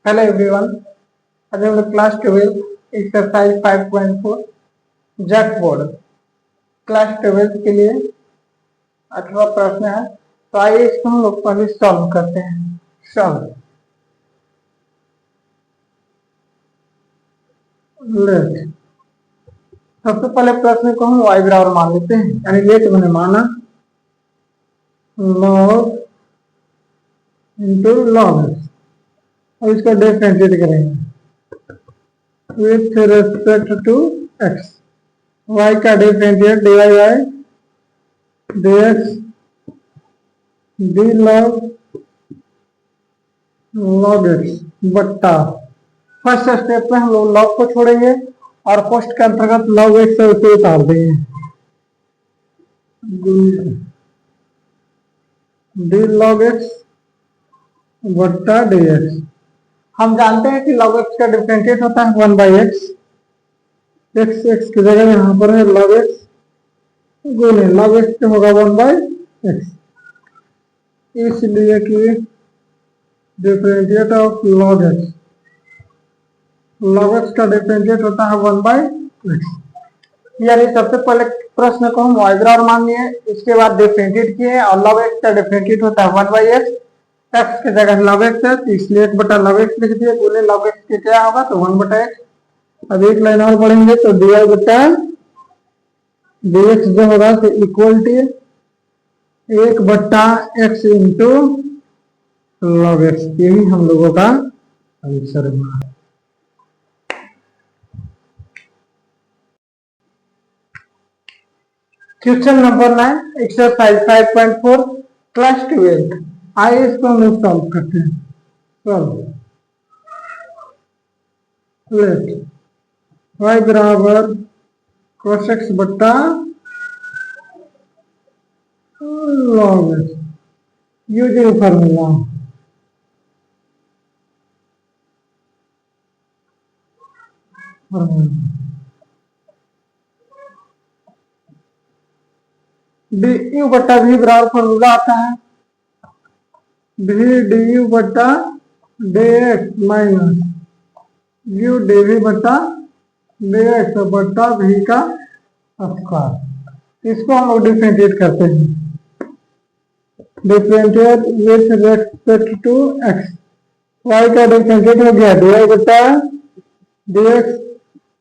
Hello everyone. आज हम लोग class 12 exercise 5.4 JAC board class 12 के लिए 18 प्रश्न है। तो आइए इसको हम लोग पहले सॉल्व करते हैं। Solve let. सबसे पहले प्रश्न को हम वाई बराबर मान लेते हैं, यानी लेट मैंने माना लॉग इंटू लॉग, और इसका डिफरेंशिएट करेंगे with respect to X. y का differentiate dy by dx D log X बट्टा। फर्स्ट स्टेप में हम लोग लॉग को छोड़ेंगे और पोस्ट के अंतर्गत लॉग एक्स से उसे उतार देंगे। डी लॉग एक्स बट्टा डी एक्स। हम जानते हैं कि लॉग एक्स का डिफरेंशिएट होता है 1/x। एक्स एक्स की जगह यहाँ पर है लॉग एक्स गुने लॉग एक्स के होगा 1/x, इसलिए कि differentiate of log x, log x का डिफरेंशिएट होता है 1/x। यानी सबसे पहले प्रश्न को हम y बराबर मान लिए, इसके बाद डिफरेंशिएट किए और लॉग एक्स का डिफरेंशिएट होता है 1/x। एक्स की जगह लॉग एक्स है तो इसलिए 1 बटा लॉग एक्स लिख दिए, गुने लॉग एक्स के क्या होगा तो 1/x। अब एक लाइन और पढ़ेंगे तो dy बटा dx जो होगा तो इक्वल टू 1 बट्टा एक्स इंटू लॉग एक्स। यही हम लोगों का आंसर हुआ। Question number 9 exercise 5.4 class 12। आइए इसको हम लोग सॉल्व करते हैं। सॉल्व लेट y बराबर cos x बट्टा log x using formula. D U बट्टा भी बराबर फार्मूला आता है भी डी यू बट्टा D X minus U D V बट्टा डी एक्स बट्टा भी का स्क्वायर। इसको हम लोग डिफरेंशिएट करते हैं। Differentiate with respect to X. Y का डिफरेंशिएट हो गया डी वाई बट्टा डी एक्स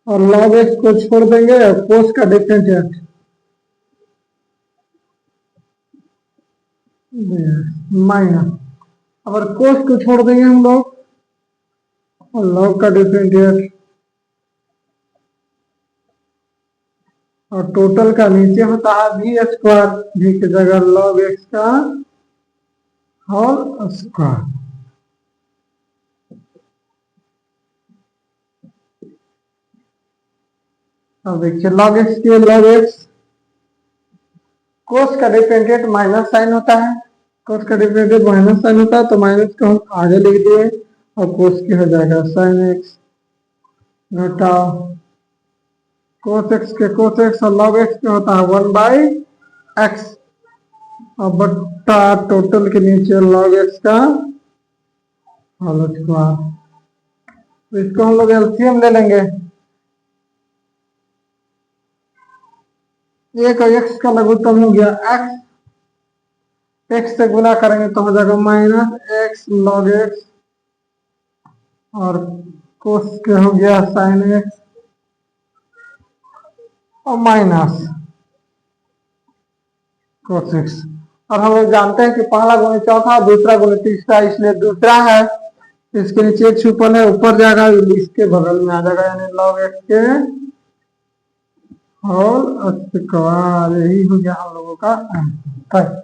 और लॉग एक्स को छोड़ देंगे और कोस का डिफरेंशिएट माइनस, अगर कोस को छोड़ देंगे हम लोग और लॉग का डिफरेंशिएट और टोटल का नीचे होता है भी स्क्वायर, भी की जगह लॉग एक्स का होल स्क्वायर। अब देखिए लॉग एक्स के लॉग एक्स कोस का डिफरेंशिएट माइनस साइन होता है, कोस का डिफरेंशिएट माइनस साइन होता है तो माइनस को हम आगे लिख दिए और कोस की हो जाएगा साइन एक्स घटा कोस एक्स के कोस एक्स और लॉग एक्स के होता है 1/x और बट्टा टोटल के नीचे लॉग एक्स का होल स्क्वायर। तो इसको हम लोग एलसीएम ले लेंगे। एक एक्स का लघुत्तम हो गया एक्स, एक्स से गुना करेंगे तो हो जाएगा माइनस एक्स लॉग एक्स और कोस के हो गया साइन एक्स और माइनस कोस एक्स। और हम लोग जानते हैं कि पहला गुणे चौथा दूसरा गुणे तीसरा, इसलिए दूसरा है इसके नीचे एक छुपन है ऊपर जाएगा इसके बगल में आ जाएगा, यानी लॉग एक्स के होल स्क्वायर। यही हो गया हम लोगों का आंसर।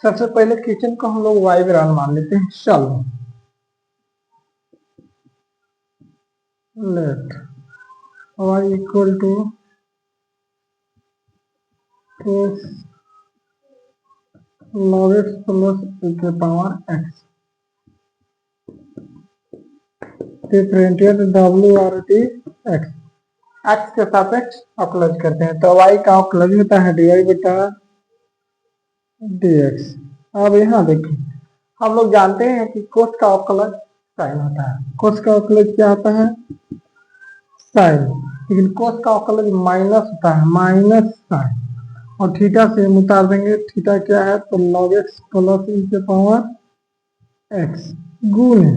सबसे पहले क्वेश्चन को हम लोग वाई बराबर मान लेते हैं। चलो let Y equal to log x plus e के पावर x डिफरेंशिएट w और t x। x के सापेक्ष अवकलज करते हैं तो y का अवकलज होता है dy बटा dx। अब यहाँ देखिए हम लोग जानते हैं कि कोस का अवकलज साइन होता है। कोस का अवकलज क्या होता है? साइन। लेकिन कोस का अवकलज माइनस होता है, माइनस साइन। और थीटा से हम उतार देंगे। थीटा क्या है? तो log x प्लस ई के पावर एक्स गुणे।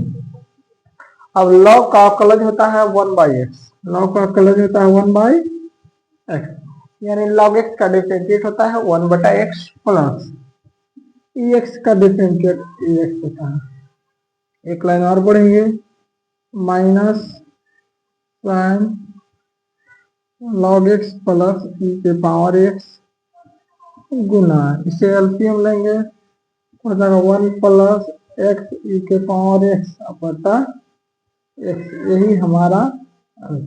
अब log का अवकलज होता है 1/x। log का अवकलज होता है 1/x, यानी log x का डिफरेंशिएट होता है 1/x प्लस ex का डिफरेंशिएट ex होता है। एक लाइन और बढ़ेंगे, minus sign log x plus e के पावर x गुना, इसे एलसीएम लेंगे हो जाएगा 1 प्लस एक्स ई के पावर एक्स अपॉन एक्स। यही हमारा आंसर